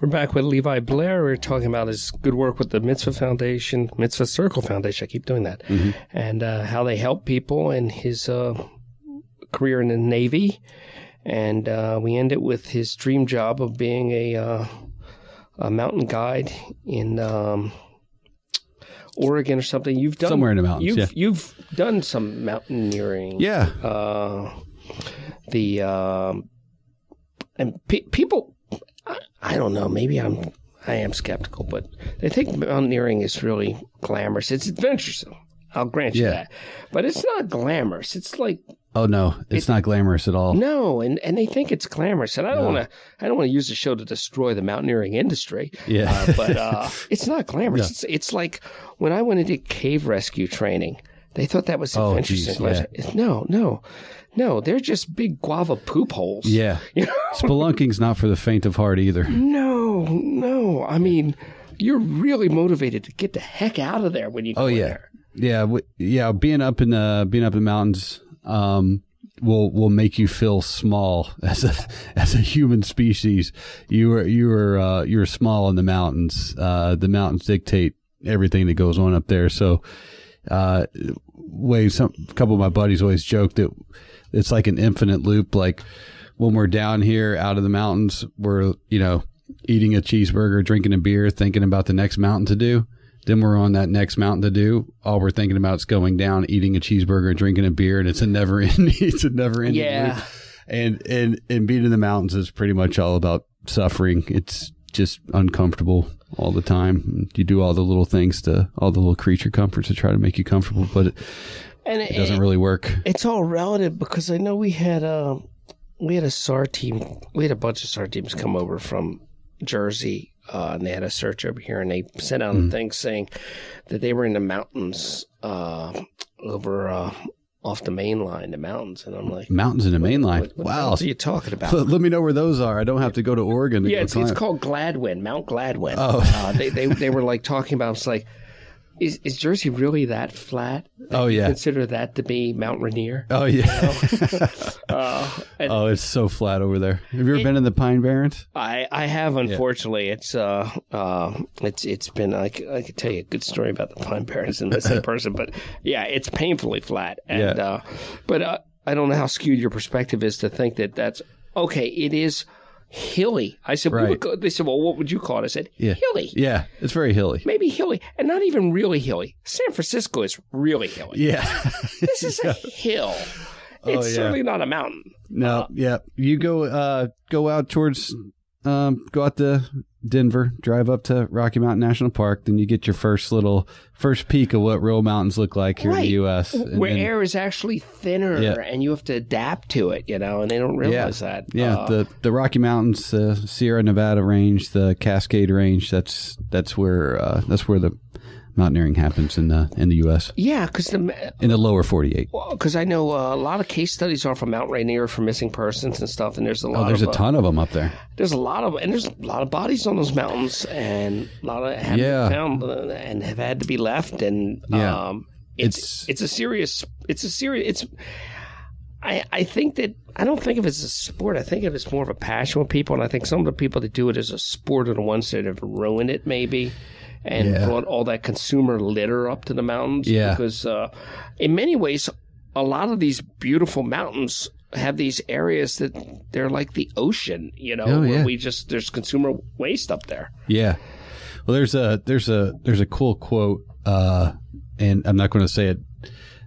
We're back with Levi Blair. We're talking about his good work with the Mitzvah Foundation, Mitzvah Circle Foundation. I keep doing that. Mm-hmm. And how they help people and his career in the Navy. And we end it with his dream job of being a mountain guide in Oregon or something. You've done somewhere in the mountains. You've done some mountaineering. Yeah. And people, I don't know. Maybe I am skeptical, but they think mountaineering is really glamorous. It's adventuresome. I'll grant you that, but it's not glamorous. It's like, oh no, it's not glamorous at all. No, and they think it's glamorous, and I don't want to use the show to destroy the mountaineering industry. Yeah, but it's not glamorous. No. It's like when I went into cave rescue training, they thought that was adventuresome. No, they're just big guava poop holes. Yeah, spelunking's not for the faint of heart either. No. I mean, you're really motivated to get the heck out of there when you go in there. Yeah, being up in the mountains will make you feel small as a human species. You're small in the mountains. The mountains dictate everything that goes on up there. So, a couple of my buddies always joke that it's like an infinite loop. Like when we're down here out of the mountains, we're eating a cheeseburger, drinking a beer, thinking about the next mountain to do. Then we're on that next mountain to do. All we're thinking about is going down, eating a cheeseburger, drinking a beer, and it's a never ending loop. And being in the mountains is pretty much all about suffering. It's just uncomfortable all the time. You do all the little things all the little creature comforts to try to make you comfortable, but it doesn't really work. It's all relative, because I know we had a SAR team. We had a bunch of SAR teams come over from Jersey. And they had a search over here, and they sent out a thing saying that they were in the mountains over off the main line, the mountains. And I'm like, mountains in the main line? Wow. What are you talking about? Let me know where those are. I don't have to go to Oregon to go it's called Gladwin, Mount Gladwin. Oh. They were like talking about, it's like, is Jersey really that flat? Oh, yeah. You consider that to be Mount Rainier? Oh, yeah. It's so flat over there. Have you ever been in the Pine Barrens? I have, unfortunately. Yeah. It's been, I could tell you a good story about the Pine Barrens in this in person, but yeah, it's painfully flat. And, but I don't know how skewed your perspective is to think that that's, okay, it is hilly. I said, they said, well, what would you call it? I said, hilly. Yeah, it's very hilly. Maybe hilly, and not even really hilly. San Francisco is really hilly. Yeah. This is a hill. It's certainly not a mountain. No, You go out towards, go out to Denver, drive up to Rocky Mountain National Park, then you get your first peek of what real mountains look like here in the U.S. Where air is actually thinner, and you have to adapt to it, and they don't realize that. Yeah, the Rocky Mountains, the Sierra Nevada range, the Cascade range, that's where the mountaineering happens in the U.S. Yeah, because in the lower 48. Well, because I know a lot of case studies are from Mount Rainier for missing persons and stuff, and there's a lot. There's a ton of them up there. There's a lot of bodies on those mountains, and a lot of have been found and have had to be left, and it's a serious. I think that I don't think of it as a sport. I think of it as more of a passion with people, and I think some of the people that do it as a sport are the ones that have ruined it, maybe. And brought all that consumer litter up to the mountains. Yeah. Because in many ways, a lot of these beautiful mountains have these areas that they're like the ocean, where there's consumer waste up there. Yeah. Well, there's a cool quote, and I'm not going to say it.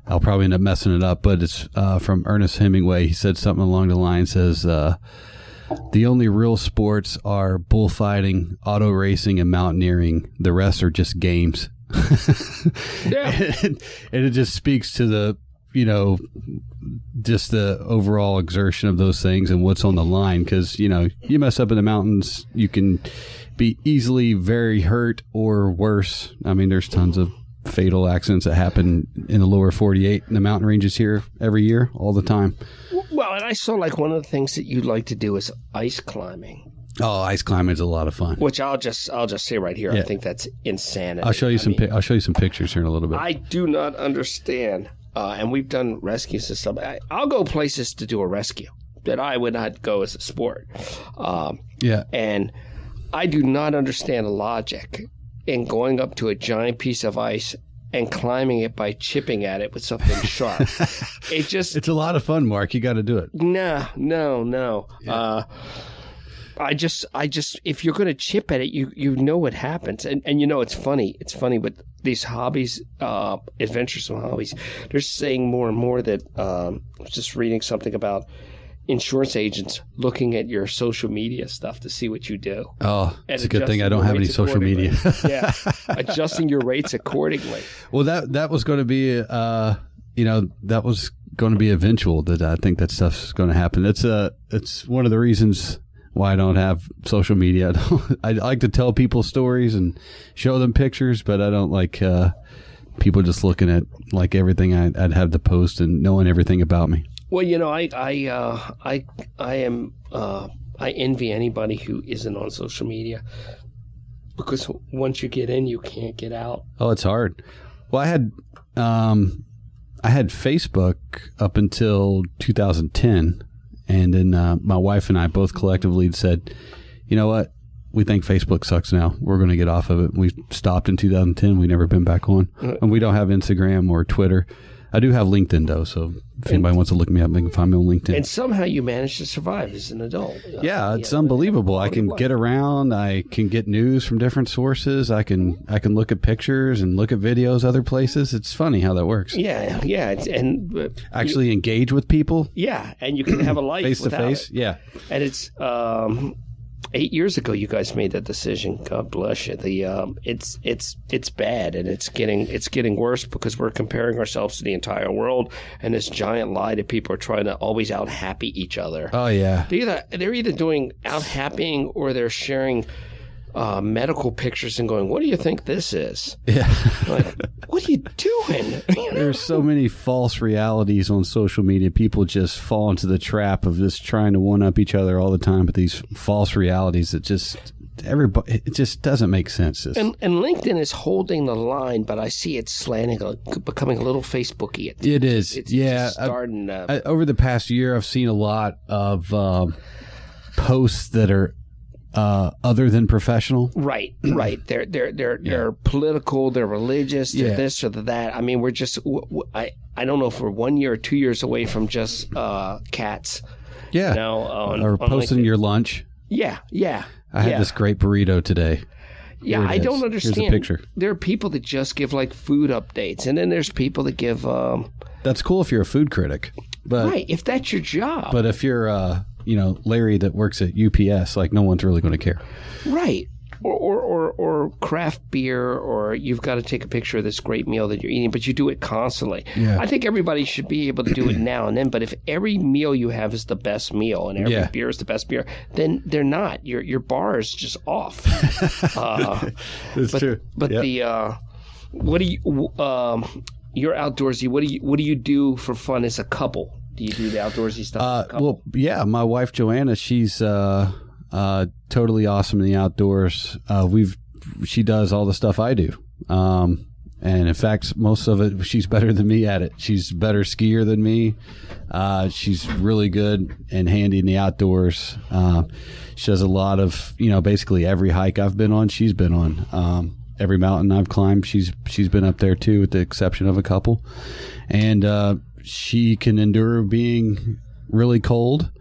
I'll probably end up messing it up, but it's from Ernest Hemingway. He said something along the lines, says, the only real sports are bullfighting, auto racing, and mountaineering. The rest are just games. and it just speaks to the, just the overall exertion of those things and what's on the line. Because, you mess up in the mountains, you can be easily very hurt or worse. I mean, there's tons of fatal accidents that happen in the lower 48 and the mountain ranges here every year, all the time. Well, and I saw one of the things that you'd like to do is ice climbing. Oh, ice climbing is a lot of fun. Which I'll just say right here, I think that's insanity. I'll show you some pictures here in a little bit. I do not understand, and we've done rescues and stuff. I'll go places to do a rescue that I would not go as a sport. And I do not understand the logic in going up to a giant piece of ice and climbing it by chipping at it with something sharp. It's a lot of fun, Mark. You got to do it. No. Yeah. I just, if you're going to chip at it, you know what happens. And it's funny. It's funny with these hobbies, adventuresome hobbies. They're saying more and more that, I was just reading something about insurance agents looking at your social media stuff to see what you do. Oh, it's a good thing I don't have any social media. Yeah. Adjusting your rates accordingly. Well, that was going to be, that was going to be eventual that I think that stuff's going to happen. It's one of the reasons why I don't have social media. I like to tell people stories and show them pictures, but I don't like people just looking at like everything I'd have to post and knowing everything about me. Well, I envy anybody who isn't on social media, because once you get in, you can't get out. Oh, it's hard. Well, I had Facebook up until 2010. And then my wife and I both collectively said, you know what? We think Facebook sucks now. We're going to get off of it. We stopped in 2010. We've never been back on. And we don't have Instagram or Twitter. I do have LinkedIn, though. So if anybody wants to look me up, they can find me on LinkedIn. And somehow you managed to survive as an adult. Yeah, it's unbelievable. I can get around. I can get news from different sources. I can look at pictures and look at videos other places. It's funny how that works. Yeah. Actually engage with people. Yeah, and you can have a life face to face. Yeah. And it's 8 years ago you guys made that decision. God bless you. It's bad, and it's getting worse because we're comparing ourselves to the entire world, and this giant lie that people are trying to always out happy each other. Oh yeah. They're either doing out happying or they're sharing medical pictures and going, what do you think this is? Yeah. Like, what are you doing? There's so many false realities on social media. People just fall into the trap of just trying to one-up each other all the time with these false realities that it just doesn't make sense. And LinkedIn is holding the line, but I see it slanting, becoming a little Facebooky. It is. It's starting. Over the past year, I've seen a lot of posts that are other than professional. Right. They're political, they're religious, they're this or that. I mean, we're just, I don't know if we're 1 year or 2 years away from just cats. Yeah. Or posting LinkedIn. Your lunch. Yeah. I had this great burrito today. Yeah, I don't understand. Here's a picture. There are people that just give like food updates, and then there's people that give. That's cool if you're a food critic, but right, if that's your job. But if you're Larry that works at UPS, like no one's really going to care. Right. Or craft beer, or you've got to take a picture of this great meal that you're eating, but you do it constantly. Yeah. I think everybody should be able to do it now and then, but if every meal you have is the best meal and every beer is the best beer, then they're not. Your bar is just off. That's true. But what do you, you're outdoorsy. What do you do for fun as a couple? Do you do the outdoorsy stuff? Well, yeah, my wife Joanna, she's totally awesome in the outdoors. She does all the stuff I do, and in fact, most of it she's better than me at it. She's a better skier than me. She's really good and handy in the outdoors. She does a lot of basically every hike I've been on, she's been on. Every mountain I've climbed, she's been up there too, with the exception of a couple, and she can endure being really cold,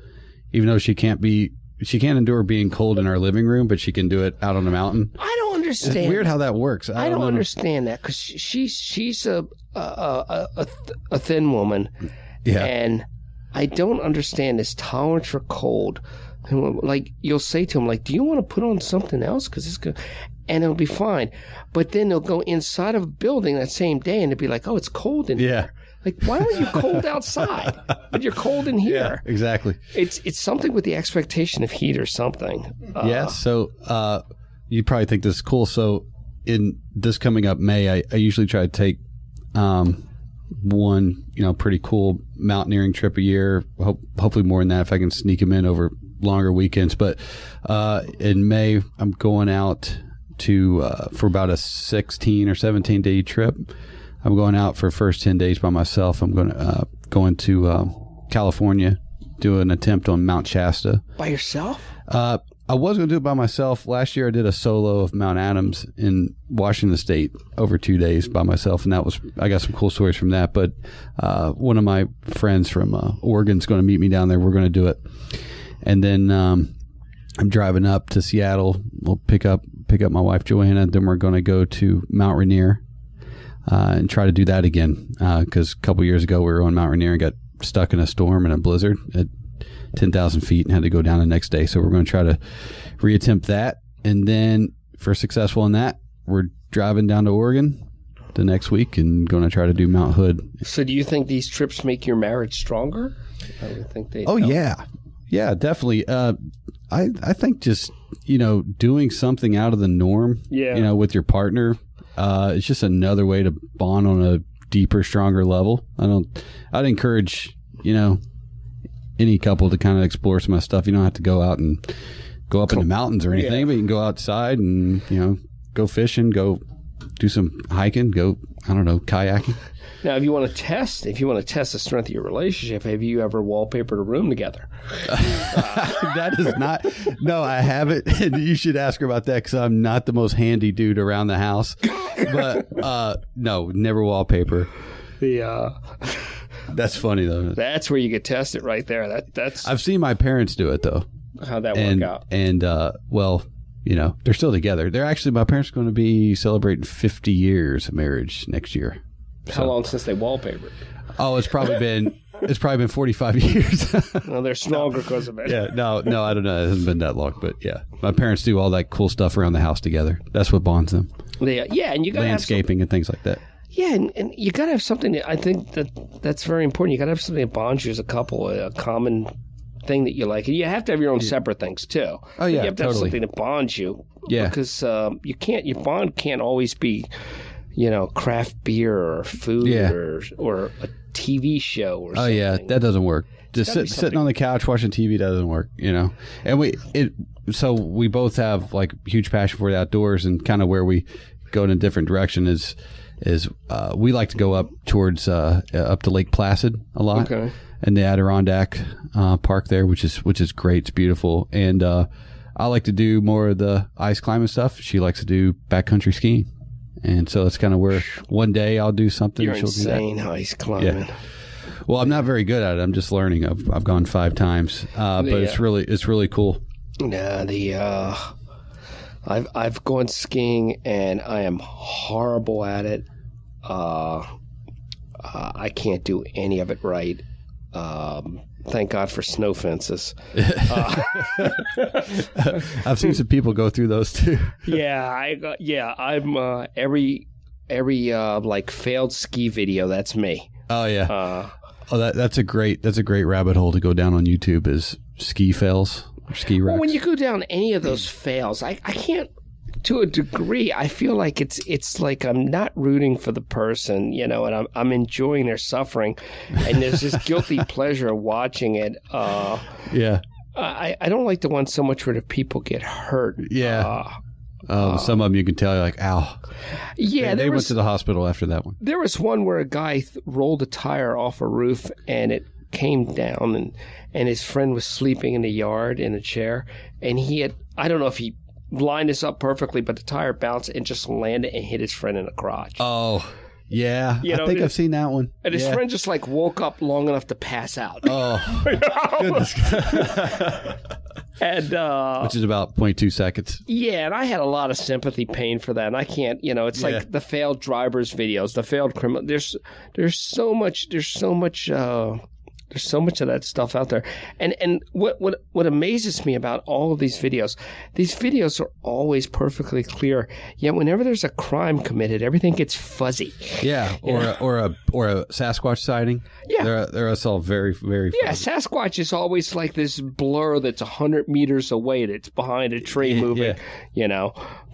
even though she can't endure being cold in our living room, but she can do it out on the mountain. I don't understand. It's weird how that works. I don't understand that, because she's a thin woman, and I don't understand this tolerance for cold. And like, you'll say to him, like, do you want to put on something else? Because it's good. And it'll be fine. But then they'll go inside of a building that same day and they'll be like, oh, it's cold in here. Like, why were you cold outside? But you're cold in here. Yeah, exactly. It's something with the expectation of heat or something. So you probably think this is cool. So in this coming up May, I usually try to take one pretty cool mountaineering trip a year. Hopefully more than that if I can sneak them in over longer weekends. But in May, I'm going out to for about a 16 or 17 day trip. I'm going out for the first 10 days by myself. I'm going to California, do an attempt on Mount Shasta. By yourself? I I was going to do it by myself. Last year I did a solo of Mount Adams in Washington State over 2 days by myself, and I got some cool stories from that. But one of my friends from Oregon's going to meet me down there. We're going to do it. And then I'm driving up to Seattle. We'll pick up my wife Joanna. Then we're going to go to Mount Rainier and try to do that again. Because a couple years ago we were on Mount Rainier and got stuck in a storm and a blizzard at 10,000 feet and had to go down the next day. So we're going to try to reattempt that. And then if we're successful in that, we're driving down to Oregon the next week and going to try to do Mount Hood. So do you think these trips make your marriage stronger? I would think they. Oh, yeah. Yeah, definitely. I think just, doing something out of the norm, with your partner, it's just another way to bond on a deeper, stronger level. I'd encourage, any couple to kind of explore some of that stuff. You don't have to go out and go up in the mountains or anything, but you can go outside and, go fishing, go do some hiking, go, kayaking. Now, if you want to test the strength of your relationship, have you ever wallpapered a room together? That is not. No, I haven't. And you should ask her about that because I'm not the most handy dude around the house. But no, never wallpaper. That's funny though. That's where you get tested right there. That's. I've seen my parents do it though. How'd that work out? And well, they're still together. My parents are going to be celebrating 50 years of marriage next year. How long since they wallpapered? Oh, it's probably been 45 years. Well, they're stronger because of it. Yeah, no, I don't know. It hasn't been that long, but yeah, my parents do all that cool stuff around the house together. That's what bonds them. And you got landscaping and things like that. Yeah, and you got to have something. I think that's very important. You got to have something that bonds you as a couple, a common thing that you like. And you have to have your own separate things too. Oh yeah, you have to have something that bonds you. Yeah, because your bond can't always be, craft beer or food or a TV show or something. Oh yeah, that doesn't work. Just sitting on the couch watching TV doesn't work, And so we both have like huge passion for the outdoors, and kind of where we go in a different direction is we like to go up towards up to Lake Placid a lot, and the Adirondack Park there, which is great. It's beautiful, and I like to do more of the ice climbing stuff. She likes to do backcountry skiing, and so it's kind of where one day I'll do something. You're she'll insane do that. Ice climbing. Yeah. Well, I'm not very good at it. I'm just learning. I've gone 5 times, but it's really cool. Nah, I've gone skiing and I am horrible at it. I can't do any of it right. Thank God for snow fences. I've seen some people go through those too. I'm every like failed ski video. That's me. Oh yeah. That's a great rabbit hole to go down on YouTube is ski fails. Ski wrecks. Well, when you go down any of those fails, I can't. To a degree, I feel like it's like I'm not rooting for the person, and I'm enjoying their suffering, and there's this guilty pleasure of watching it. Yeah. I don't like the one so much where the people get hurt. Yeah. Some of them you can tell you're like, ow. Yeah. They went to the hospital after that one. There was one where a guy rolled a tire off a roof and it came down, and his friend was sleeping in the yard in a chair, and I don't know if he lined this up perfectly, but the tire bounced and just landed and hit his friend in the crotch. Oh, yeah. I think I've seen that one. And his friend just like woke up long enough to pass out. Oh, goodness. And which is about 0.2 seconds. Yeah, and I had a lot of sympathy pain for that. And I can't, it's like the failed drivers videos, the failed criminal. There's so much of that stuff out there. And what amazes me about all of these videos are always perfectly clear. Yet whenever there's a crime committed, everything gets fuzzy. Yeah, or a Sasquatch sighting. Yeah, they're all very, very fuzzy. Yeah, Sasquatch is always like this blur that's 100 meters away that's behind a tree moving.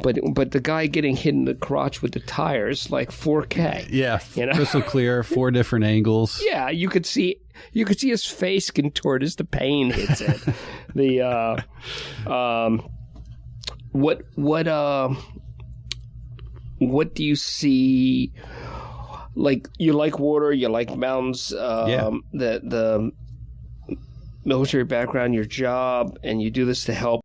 But the guy getting hit in the crotch with the tires like 4K. Yeah, crystal clear, 4 different angles. Yeah, you could see his face contort as the pain hits it. What do you see? Like, you like water, you like mountains, the military background, your job, and you do this to help